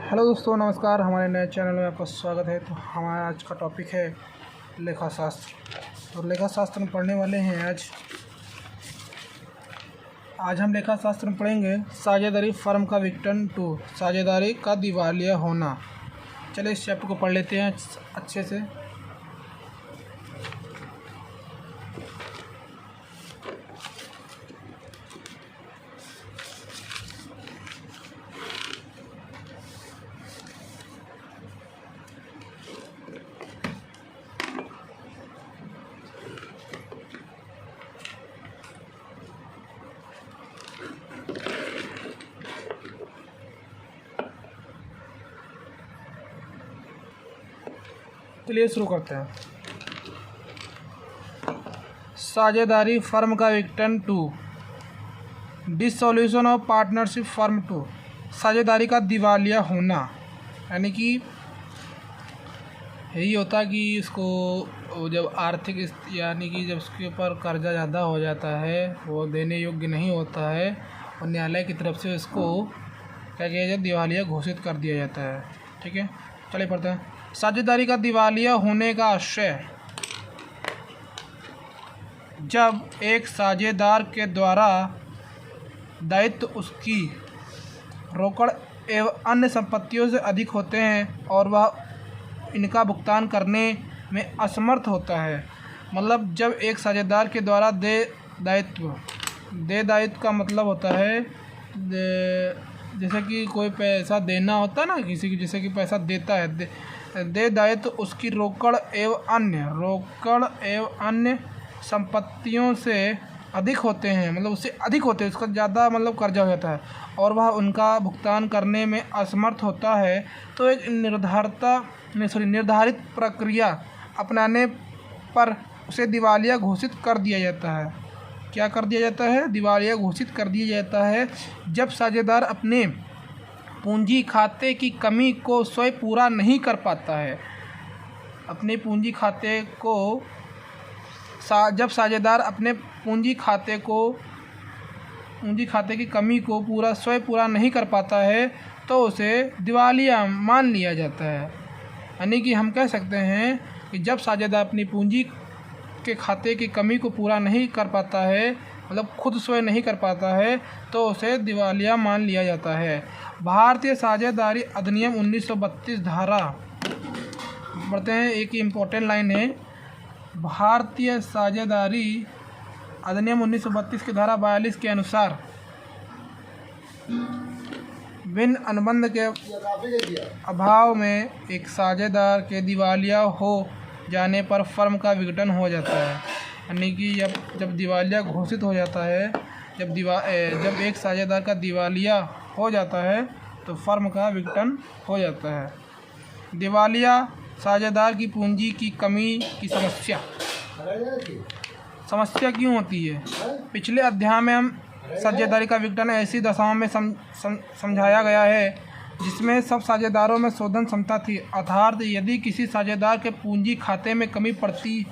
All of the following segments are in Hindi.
हेलो दोस्तों, नमस्कार। हमारे नए चैनल में आपका स्वागत है। तो हमारा आज का टॉपिक है लेखा शास्त्र। तो लेखा शास्त्र में पढ़ने वाले हैं आज हम लेखा शास्त्र में पढ़ेंगे साझेदारी फर्म का विघटन 2, साझेदारी का दिवालिया होना। चलिए इस चैप्टर को पढ़ लेते हैं अच्छे से। चलिए शुरू करते हैं। साझेदारी फर्म का विघटन 2, डिसॉल्यूशन ऑफ पार्टनरशिप फर्म 2, साझेदारी का दिवालिया होना। यानी कि यही होता कि इसको जब आर्थिक यानी कि जब उसके ऊपर कर्जा ज़्यादा हो जाता है, वो देने योग्य नहीं होता है और न्यायालय की तरफ से उसको क्या किया जाए, दिवालिया घोषित कर दिया जाता है। ठीक है, चलिए पढ़ते हैं। साझेदारी का दिवालिया होने का आशय जब एक साझेदार के द्वारा दायित्व उसकी रोकड़ एवं अन्य संपत्तियों से अधिक होते हैं और वह इनका भुगतान करने में असमर्थ होता है। मतलब जब एक साझेदार के द्वारा दायित्व का मतलब होता है जैसे कि कोई पैसा देना होता है ना किसी की, जैसे कि पैसा देता है, दायित्व उसकी रोकड़ एवं अन्य संपत्तियों से अधिक होते हैं। मतलब उससे अधिक होते हैं, उसका ज़्यादा मतलब कर्जा हो जाता है और वह उनका भुगतान करने में असमर्थ होता है। तो एक निर्धारित प्रक्रिया अपनाने पर उसे दिवालिया घोषित कर दिया जाता है। क्या कर दिया जाता है? दिवालिया घोषित कर दिया जाता है जब साझेदार अपने पूंजी खाते की कमी को स्वयं पूरा नहीं कर पाता है। अपने पूंजी खाते साझेदार अपने पूंजी खाते की कमी को स्वयं पूरा नहीं कर पाता है तो उसे दिवालिया मान लिया जाता है। यानी कि हम कह सकते हैं कि जब साझेदार अपनी पूंजी के खाते की कमी को पूरा नहीं कर पाता है, मतलब खुद स्वयं नहीं कर पाता है, तो उसे दिवालिया मान लिया जाता है। भारतीय साझेदारी अधिनियम 1932 धारा बढ़ते हैं। एक इम्पोर्टेंट लाइन है, भारतीय साझेदारी अधिनियम 1932 की धारा 42 के अनुसार भिन्न अनुबंध के अभाव में एक साझेदार के दिवालिया हो जाने पर फर्म का विघटन हो जाता है। यानी कि जब दिवालिया घोषित हो जाता है, जब एक साझेदार का दिवालिया हो जाता है तो फर्म का विघटन हो जाता है। दिवालिया साझेदार की पूंजी की कमी की समस्या क्यों होती है? पिछले अध्याय में हम साझेदारी का विघटन ऐसी दशाओं में समझाया गया है जिसमें सब साझेदारों में शोधन क्षमता थी। अर्थात यदि किसी साझेदार के पूंजी खाते में कमी पड़ती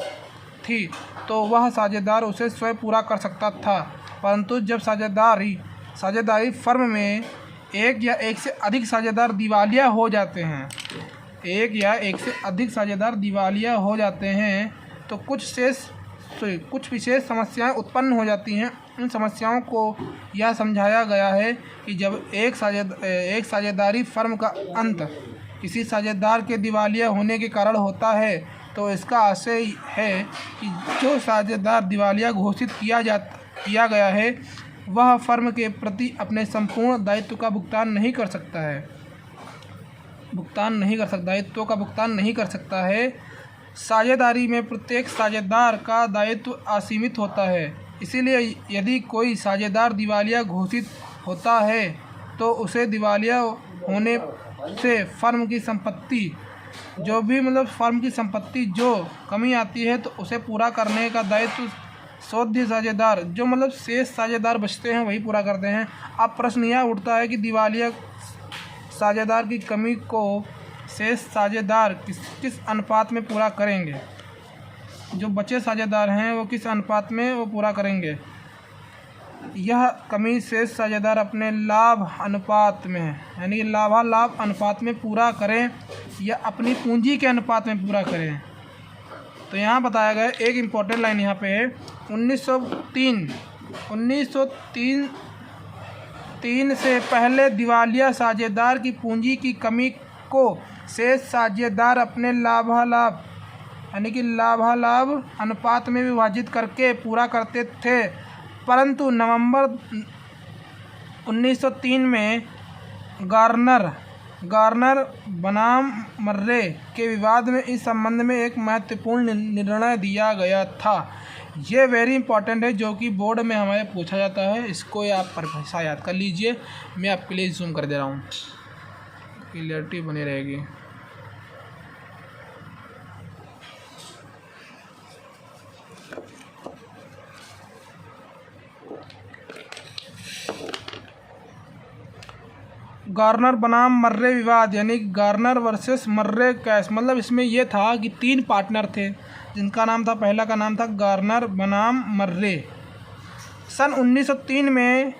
थी तो वह साझेदार उसे स्वयं पूरा कर सकता था। परंतु जब साझेदारी फर्म में एक या एक से अधिक साझेदार दिवालिया हो जाते हैं तो कुछ विशेष समस्याएं उत्पन्न हो जाती हैं। इन समस्याओं को यह समझाया गया है कि जब एक साझेदारी फर्म का अंत किसी साझेदार के दिवालिया होने के कारण होता है तो इसका आशय है कि जो साझेदार दिवालिया घोषित किया गया है वह फर्म के प्रति अपने संपूर्ण दायित्व का भुगतान नहीं कर सकता है। साझेदारी में प्रत्येक साझेदार का दायित्व असीमित होता है। इसीलिए यदि कोई साझेदार दिवालिया घोषित होता है तो उसे दिवालिया होने से फर्म की संपत्ति जो कमी आती है तो उसे पूरा करने का दायित्व शोध्य साझेदार, जो मतलब शेष साझेदार बचते हैं, वही पूरा करते हैं। अब प्रश्न यह उठता है कि दिवालिया साझेदार की कमी को शेष साझेदार किस अनुपात में पूरा करेंगे? जो बचे साझेदार हैं वो किस अनुपात में वो पूरा करेंगे? यह कमी शेष साझेदार अपने लाभ अनुपात में, यानी लाभालाभ अनुपात में पूरा करें या अपनी पूंजी के अनुपात में पूरा करें। तो यहाँ बताया गया एक इम्पोर्टेंट लाइन यहाँ पे है 1903 से पहले दिवालिया साझेदार की पूंजी की कमी को शेष साझेदार अपने लाभालाभ यानी कि लाभालाभ अनुपात में विभाजित करके पूरा करते थे, परंतु नवंबर 1903 में गार्नर बनाम मर्रे के विवाद में इस संबंध में एक महत्वपूर्ण निर्णय दिया गया था। ये वेरी इंपॉर्टेंट है, जो कि बोर्ड में हमारे पूछा जाता है। इसको आप परिभाषा याद कर लीजिए। मैं आपके लिए जूम कर दे रहा हूँ, क्लियरिटी बनी रहेगी। गार्नर बनाम मर्रे विवाद, यानी गार्नर वर्सेस मर्रे केस। मतलब इसमें यह था कि 3 पार्टनर थे जिनका नाम था, पहला का नाम था गार्नर बनाम मर्रे। सन 1903 में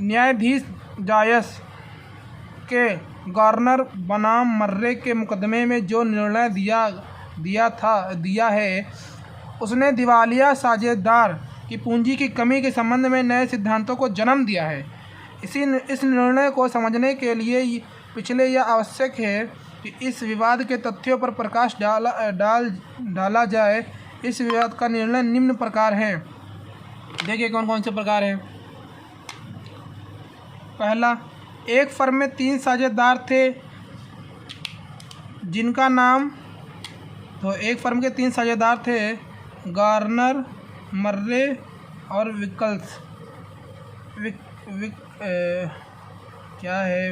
न्यायाधीश जायस के गार्नर बनाम मर्रे के मुकदमे में जो निर्णय दिया है उसने दिवालिया साझेदार की पूंजी की कमी के संबंध में नए सिद्धांतों को जन्म दिया है। इस निर्णय को समझने के लिए पिछले यह आवश्यक है कि इस विवाद के तथ्यों पर प्रकाश डाला जाए। इस विवाद का निर्णय निम्न प्रकार है। देखिए कौन कौन से प्रकार हैं। पहला, एक फर्म में 3 साझेदार थे जिनका नाम, तो एक फर्म के 3 साझेदार थे, गार्नर, मर्रे और विकल्स।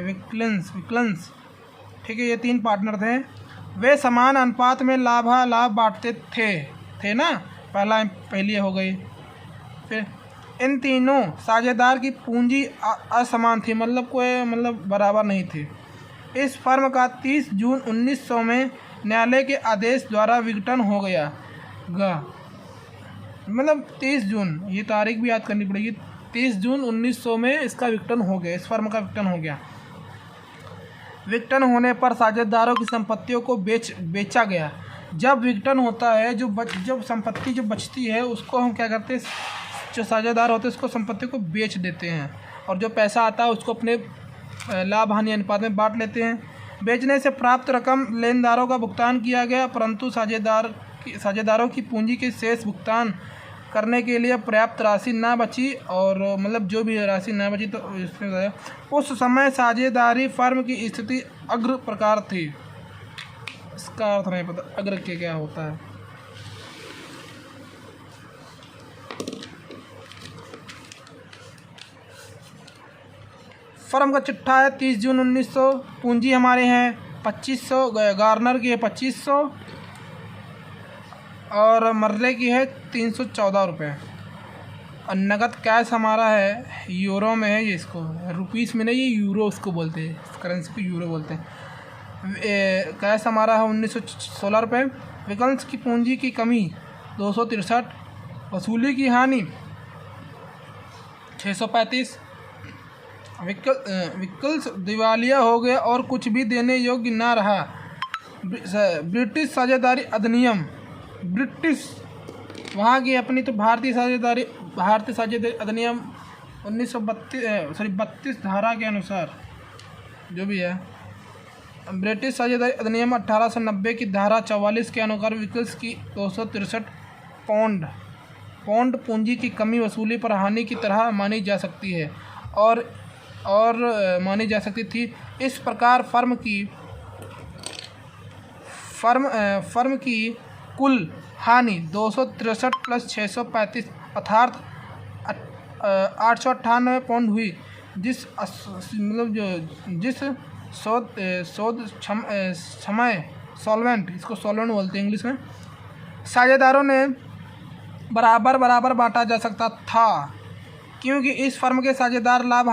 विक्लेंस, ठीक है। ये 3 पार्टनर थे। वे समान अनुपात में लाभालाभ बांटते थे ना, पहली हो गई। फिर इन तीनों साझेदार की पूंजी असमान थी, मतलब बराबर नहीं थी। इस फर्म का 30 जून 1900 में न्यायालय के आदेश द्वारा विघटन हो गया। मतलब 30 जून, ये तारीख भी याद करनी पड़ेगी। 30 जून 1900 में इसका विघटन हो गया, इस फर्म का विघटन हो गया। विघटन होने पर साझेदारों की संपत्तियों को बेचा गया। जब विघटन होता है, जब संपत्ति जो बचती है उसको हम क्या करते हैं, जो साझेदार होते हैं उसको संपत्ति को बेच देते हैं और जो पैसा आता है उसको अपने लाभ हानि अनुपात में बांट लेते हैं। बेचने से प्राप्त रकम लेनदारों का भुगतान किया गया, परंतु साझेदारों की पूंजी के शेष भुगतान करने के लिए पर्याप्त राशि ना बची, और मतलब जो भी राशि ना बची तो इसमें उस समय साझेदारी फर्म की स्थिति अग्र प्रकार थी। इसका अर्थ नहीं पता अग्र के क्या होता है। फर्म का चिट्ठा है 30 जून 1900। पूंजी हमारे हैं 2500, गार्नर की है 2500 और मर्रे की है 314 रुपये। और नगद कैश हमारा है यूरो में है, ये इसको रुपीस में नहीं, ये यूरो उसको बोलते हैं, करेंसी को यूरो बोलते हैं। कैश हमारा है 1916 रुपये। विकल्प की पूंजी की कमी 263, वसूली की हानि 635। विकल्प दिवालिया हो गया और कुछ भी देने योग्य ना रहा। ब्रिटिश साझेदारी अधिनियम, ब्रिटिश वहाँ की अपनी, तो भारतीय साझेदारी अधिनियम 32 धारा के अनुसार जो भी है, ब्रिटिश साझेदारी अधिनियम 1890 की धारा 44 के अनुसार विकल्प की 263 पौंड पूंजी की कमी वसूली पर हानि की तरह मानी जा सकती है और मानी जा सकती थी। इस प्रकार फर्म की कुल हानि 263 प्लस 635 अर्थात 898 पौंड हुई, जिस सॉल्वेंट, इसको सॉल्वेंट बोलते हैं इंग्लिश में, साझेदारों ने बराबर बांटा जा सकता था, क्योंकि इस फर्म के साझेदार लाभ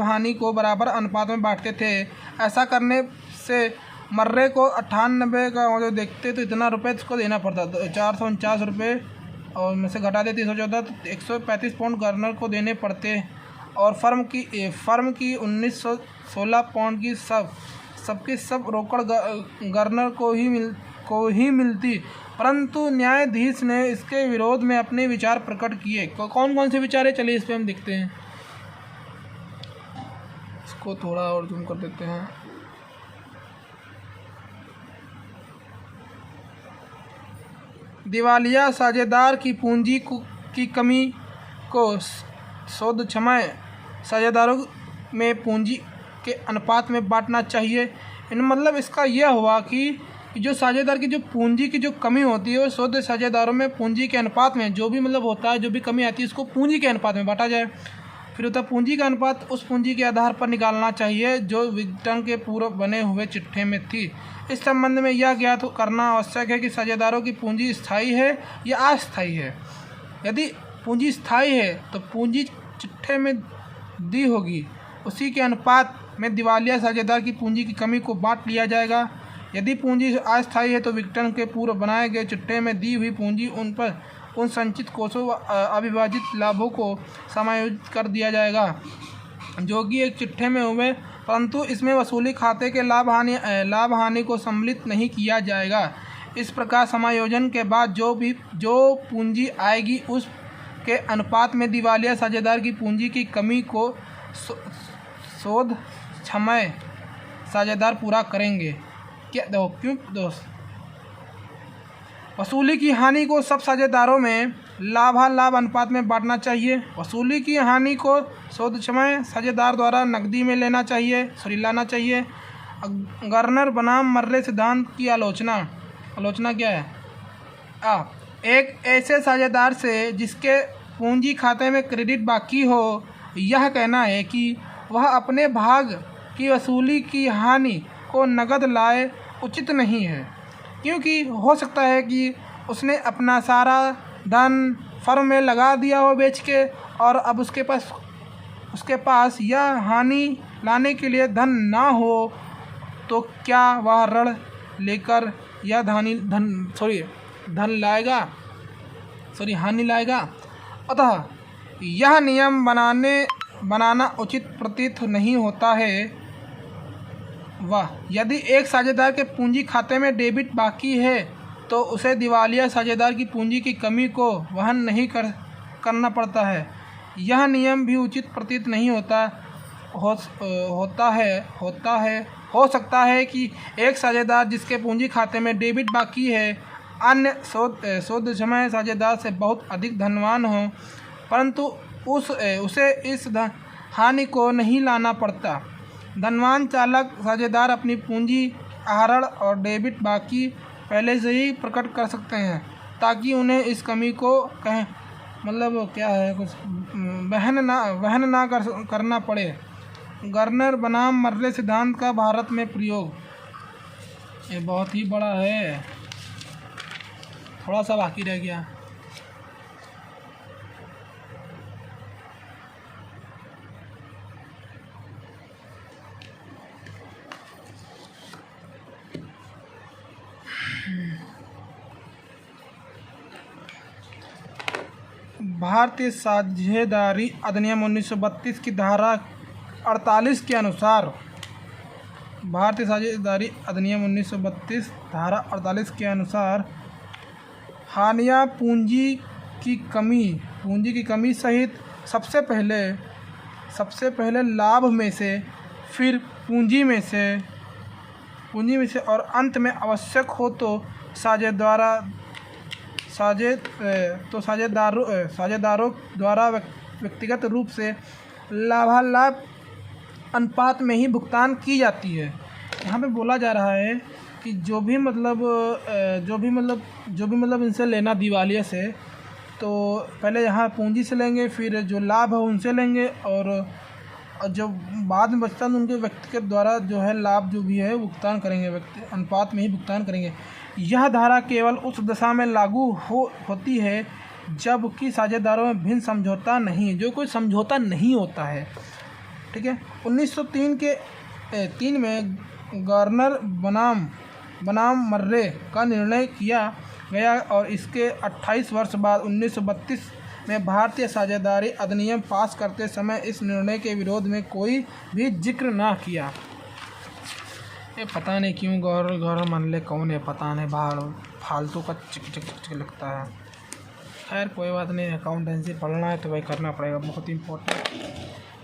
हानि को बराबर अनुपात में बांटते थे। ऐसा करने से मर्रे को 98 का जो देखते तो इतना रुपये इसको देना पड़ता, 449 रुपये और में से घटा दे 314 तो 135 पाउंड गवर्नर को देने पड़ते और फर्म की 1916 पाउंड की सबकी सब रोकड़ गवर्नर को ही मिलती। परंतु न्यायाधीश ने इसके विरोध में अपने विचार प्रकट किए। कौन कौन से विचार है, चलिए इस पे हम देखते हैं। इसको थोड़ा और जूम कर देते हैं। दिवालिया साझेदार की पूंजी की कमी को शोधक्षमय साझेदारों में पूंजी के अनुपात में बांटना चाहिए। मतलब इसका यह हुआ कि जो साझेदार की जो पूंजी की जो कमी होती है वो शोध साझेदारों में पूंजी के अनुपात में जो भी मतलब होता है, जो भी कमी आती है उसको पूंजी के अनुपात में बांटा जाए। फिर होता है पूंजी का अनुपात उस पूंजी के आधार पर निकालना चाहिए जो विघटन के पूर्व बने हुए चिट्ठे में थी। इस संबंध में यह ज्ञात करना आवश्यक है कि साझेदारों की पूंजी स्थायी है या अस्थायी है। यदि पूंजी स्थायी है तो पूंजी चिट्ठे में दी होगी, उसी के अनुपात में दिवालिया साझेदार की पूंजी की कमी को बांट लिया जाएगा। यदि पूंजी अस्थायी है तो विघटन के पूर्व बनाए गए चिट्ठे में दी हुई पूंजी उन संचित कोषों अविभाजित लाभों को समायोजित कर दिया जाएगा जो कि एक चिट्ठे में हुए, परंतु इसमें वसूली खाते के लाभ हानि को सम्मिलित नहीं किया जाएगा। इस प्रकार समायोजन के बाद जो पूंजी आएगी उस के अनुपात में दिवालिया साझेदार की पूंजी की कमी को शोध क्षमय साझेदार पूरा करेंगे। क्या क्यों दोस्त? वसूली की हानि को सब साझेदारों में लाभालाभ अनुपात में बांटना चाहिए। वसूली की हानि को शोध क्षमय साझेदार द्वारा नकदी में लाना चाहिए। गवर्नर बनाम मर्रे सिद्धांत की आलोचना क्या है? एक ऐसे साझेदार से जिसके पूंजी खाते में क्रेडिट बाकी हो, यह कहना है कि वह अपने भाग की वसूली की हानि को नकद लाए उचित नहीं है, क्योंकि हो सकता है कि उसने अपना सारा धन फर्म में लगा दिया हो बेच के, और अब उसके पास यह हानि लाने के लिए धन ना हो, तो क्या वह ऋण लेकर यह हानि लाएगा। अतः यह नियम बनाना उचित प्रतीत नहीं होता है। यदि एक साझेदार के पूंजी खाते में डेबिट बाकी है तो उसे दिवालिया साझेदार की पूंजी की कमी को वहन नहीं करना पड़ता है। यह नियम भी उचित प्रतीत नहीं होता है। हो सकता है कि एक साझेदार जिसके पूंजी खाते में डेबिट बाकी है अन्य शोध क्षमय साझेदार से बहुत अधिक धनवान हो, परंतु उसे इस हानि को नहीं लाना पड़ता। धनवान चालक साझेदार अपनी पूंजी आहरण और डेबिट बाकी पहले से ही प्रकट कर सकते हैं ताकि उन्हें इस कमी को वहन ना करना पड़े। गवर्नर बनाम मर्रे सिद्धांत का भारत में प्रयोग, ये बहुत ही बड़ा है, थोड़ा सा बाकी रह गया। भारतीय साझेदारी अधिनियम 1932 की धारा 48 के अनुसार भारतीय साझेदारी अधिनियम 1932 धारा 48 के अनुसार हानियाँ पूंजी की कमी सहित सबसे पहले लाभ में से, फिर पूंजी में से और अंत में आवश्यक हो तो साझेदारों द्वारा व्यक्तिगत रूप से लाभालाभ अनुपात में ही भुगतान की जाती है। यहाँ पे बोला जा रहा है कि जो भी इनसे लेना दिवालिया से, तो पहले यहाँ पूंजी से लेंगे, फिर जो लाभ है उनसे लेंगे, और जो बाद में बचता है उनके व्यक्तिगत द्वारा जो है लाभ जो भी है भुगतान करेंगे, अनुपात में ही भुगतान करेंगे। यह धारा केवल उस दशा में लागू होती है जबकि साझेदारों में भिन्न समझौता नहीं, जो कोई समझौता नहीं होता है। ठीक है। 1903 के 3 में गवर्नर बनाम मर्रे का निर्णय किया गया और इसके 28 वर्ष बाद 1932 में भारतीय साझेदारी अधिनियम पास करते समय इस निर्णय के विरोध में कोई भी जिक्र ना किया। ये पता नहीं क्यों गौरव मान ले कौन है, पता नहीं, बाहर फालतू का चिक लगता है। खैर कोई बात नहीं, अकाउंटेंसी पढ़ना है तो भाई करना पड़ेगा, बहुत इम्पोर्टेंट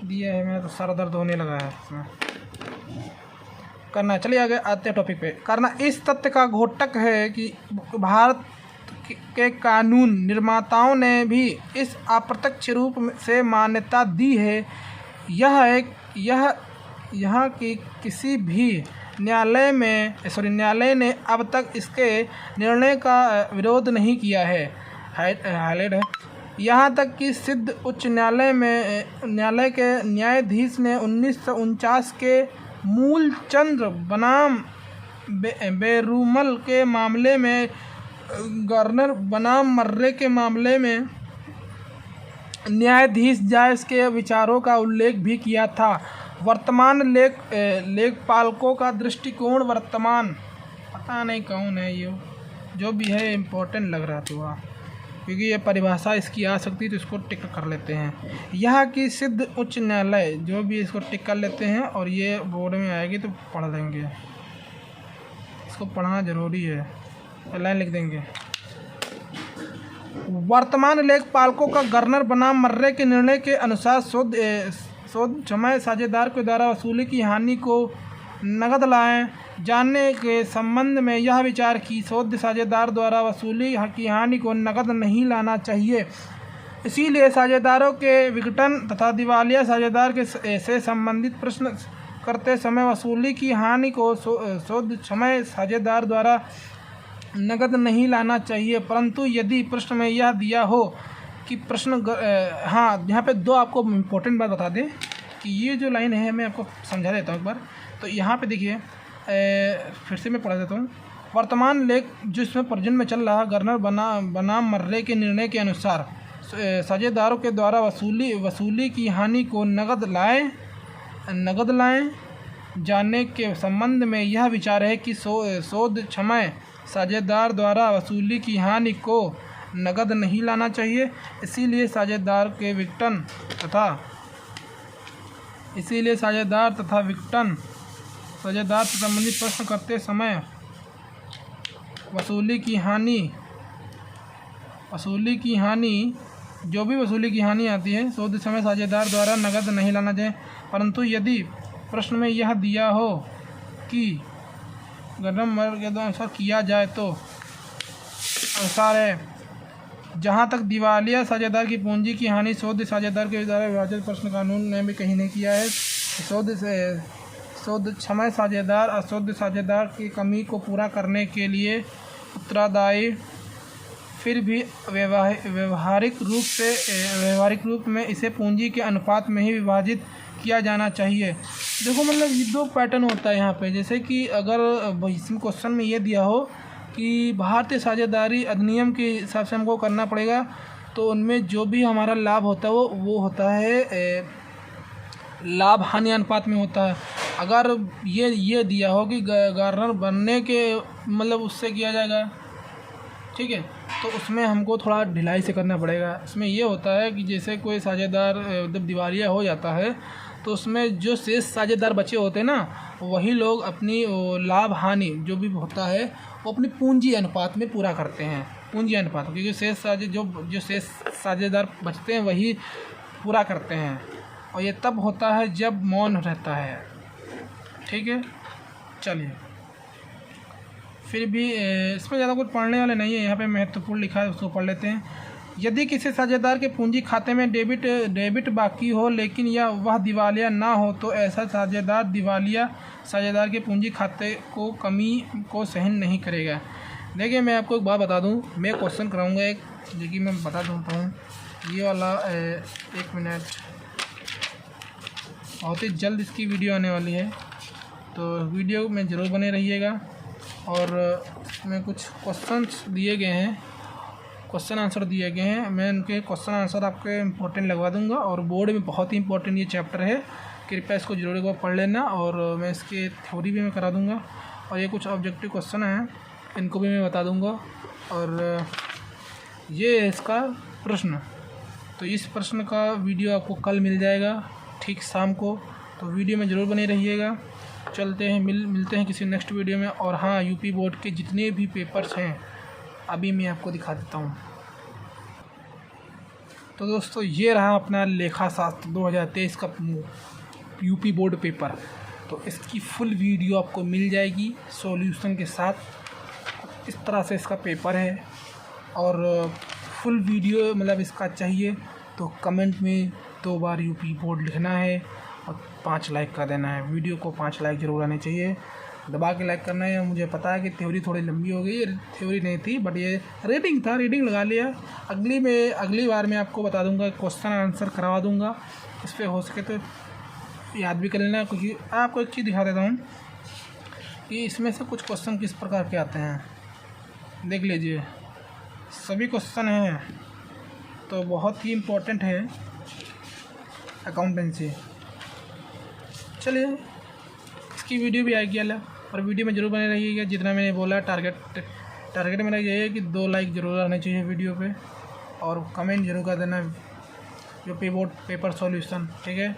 दिया है। मेरा तो सर दर्द होने लगा है इसमें, करना। चलिए आगे आते हैं टॉपिक पे। करना इस तथ्य का घोटक है कि भारत के कानून निर्माताओं ने भी इस अप्रत्यक्ष रूप से मान्यता दी है। यह कि किसी भी न्यायालय ने अब तक इसके निर्णय का विरोध नहीं किया है। हाईलाइट है। यहाँ तक कि सिद्ध उच्च न्यायालय के न्यायाधीश ने 1949 के मूलचंद बनाम बेरूमल के मामले में, गवर्नर बनाम मर्रे के मामले में न्यायाधीश जायज के विचारों का उल्लेख भी किया था। वर्तमान लेखपालों का दृष्टिकोण, वर्तमान पता नहीं कौन है ये, जो भी है इम्पोर्टेंट लग रहा था क्योंकि ये परिभाषा इसकी आ सकती है तो इसको टिक कर लेते हैं। यहाँ की सिद्ध उच्च न्यायालय जो भी इसको टिक कर लेते हैं और ये बोर्ड में आएगी तो पढ़ देंगे, इसको पढ़ना ज़रूरी है, लाइन लिख देंगे। वर्तमान लेखपालों का गवर्नर बनाम मर्रे के निर्णय के अनुसार शोध समय साझेदार के द्वारा वसूली की हानि को नकद लाए जानने के संबंध में यह विचार कि शोध साझेदार द्वारा वसूली की हानि को नकद नहीं लाना चाहिए। इसीलिए साझेदारों के विघटन तथा दिवालिया साझेदार के से संबंधित प्रश्न करते समय वसूली की हानि को शोध समय साझेदार द्वारा नकद नहीं लाना चाहिए। परंतु यदि प्रश्न में यह दिया हो कि हाँ, यहाँ पे दो आपको इम्पोर्टेंट बात बता दें कि ये जो लाइन है मैं आपको समझा देता हूँ एक बार। तो यहाँ पे देखिए, फिर से मैं पढ़ा देता हूँ। वर्तमान लेख जो इसमें प्रेजेंट में चल रहा, गवर्नर बनाम मर्रे के निर्णय के अनुसार साझेदारों के द्वारा वसूली की हानि को नकद लाएं जानने के संबंध में यह विचार है कि शोध क्षमय साझेदार द्वारा वसूली की हानि को नकद नहीं लाना चाहिए। इसीलिए साझेदार तथा विघटन साझेदार से संबंधित प्रश्न करते समय वसूली की हानि जो भी वसूली की हानि आती है शोध समय साझेदार द्वारा नकद नहीं लाना चाहिए। परंतु यदि प्रश्न में यह दिया हो कि गवर्नर के अनुसार किया जाए तो अनुसार है, जहाँ तक दिवालिया साझेदार की पूंजी की हानि शोध साझेदार के द्वारा विभाजित प्रश्न कानून ने भी कहीं नहीं किया है। शोध क्षमय साझेदार अशोध साझेदार की कमी को पूरा करने के लिए उत्तरदायी, फिर भी व्यवहारिक रूप में इसे पूंजी के अनुपात में ही विभाजित किया जाना चाहिए। देखो मतलब ये दो पैटर्न होता है यहाँ पे। जैसे कि अगर इसमें क्वेश्चन में ये दिया हो कि भारतीय साझेदारी अधिनियम के हिसाब से हमको करना पड़ेगा, तो उनमें जो भी हमारा लाभ होता है वो होता है लाभ हानि अनुपात में होता है। अगर ये दिया हो कि गवर्नर बनने के मतलब उससे किया जाएगा, ठीक है, तो उसमें हमको थोड़ा ढिलाई से करना पड़ेगा। इसमें ये होता है कि जैसे कोई साझेदार जब दिवालिया हो जाता है तो उसमें जो शेष साझेदार बचे होते हैं ना, वही लोग अपनी लाभ हानि जो भी होता है वो अपनी पूंजी अनुपात में पूरा करते हैं। पूंजी अनुपात, क्योंकि जो शेष साझेदार बचते हैं वही पूरा करते हैं, और ये तब होता है जब मौन रहता है। ठीक है, चलिए फिर भी इसमें ज़्यादा कुछ पढ़ने वाले नहीं है। यहाँ पे महत्वपूर्ण लिखा है, उसको पढ़ लेते हैं। यदि किसी साझेदार के पूंजी खाते में डेबिट बाकी हो लेकिन वह दिवालिया ना हो, तो ऐसा साझेदार दिवालिया साझेदार के पूंजी खाते को कमी को सहन नहीं करेगा। देखिए मैं आपको एक बात बता दूं, मैं क्वेश्चन कराऊंगा एक, जो कि मैं बता देता हूँ। ये वाला 1 मिनट, बहुत ही जल्द इसकी वीडियो आने वाली है, तो वीडियो में ज़रूर बने रहिएगा। और इसमें कुछ क्वेश्चंस दिए गए हैं, क्वेश्चन आंसर दिए गए हैं। मैं उनके क्वेश्चन आंसर आपके इम्पोर्टेंट लगवा दूंगा, और बोर्ड में बहुत ही इंपॉर्टेंट ये चैप्टर है, कृपया इसको जरूर एक बार पढ़ लेना। और मैं इसके थ्योरी भी मैं करा दूंगा, और ये कुछ ऑब्जेक्टिव क्वेश्चन हैं, इनको भी मैं बता दूंगा। और ये है इसका प्रश्न। तो इस प्रश्न का वीडियो आपको कल मिल जाएगा ठीक शाम को, तो वीडियो में ज़रूर बने रहिएगा। चलते हैं, मिलते हैं किसी नेक्स्ट वीडियो में। और हाँ, यूपी बोर्ड के जितने भी पेपर्स हैं अभी मैं आपको दिखा देता हूँ। तो दोस्तों ये रहा अपना लेखा शास्त्र 2023 का यूपी बोर्ड पेपर। तो इसकी फुल वीडियो आपको मिल जाएगी सॉल्यूशन के साथ। इस तरह से इसका पेपर है, और फुल वीडियो मतलब इसका चाहिए तो कमेंट में 2 बार यूपी बोर्ड लिखना है और 5 लाइक कर देना है। वीडियो को 5 लाइक ज़रूर आने चाहिए, दबा के लाइक करना है। मुझे पता है कि थ्योरी थोड़ी लंबी हो गई, ये थ्योरी नहीं थी बट ये रीडिंग था, रीडिंग लगा लिया। अगली बार मैं आपको बता दूंगा, क्वेश्चन आंसर करवा दूंगा। इस पर हो सके तो याद भी कर लेना। क्योंकि आपको एक चीज़ दिखा देता हूँ कि इसमें से कुछ क्वेश्चन किस प्रकार के आते हैं, देख लीजिए। सभी क्वेश्चन हैं तो बहुत ही इम्पोर्टेंट है अकाउंटेंसी। चलिए, इसकी वीडियो भी आएगी अलग, और वीडियो में ज़रूर बने रहिएगा। जितना मैंने बोला टारगेट मेरा ये है कि 2 लाइक ज़रूर आने चाहिए वीडियो पे, और कमेंट जरूर कर देना यूपी बोर्ड पेपर सॉल्यूशन, ठीक है।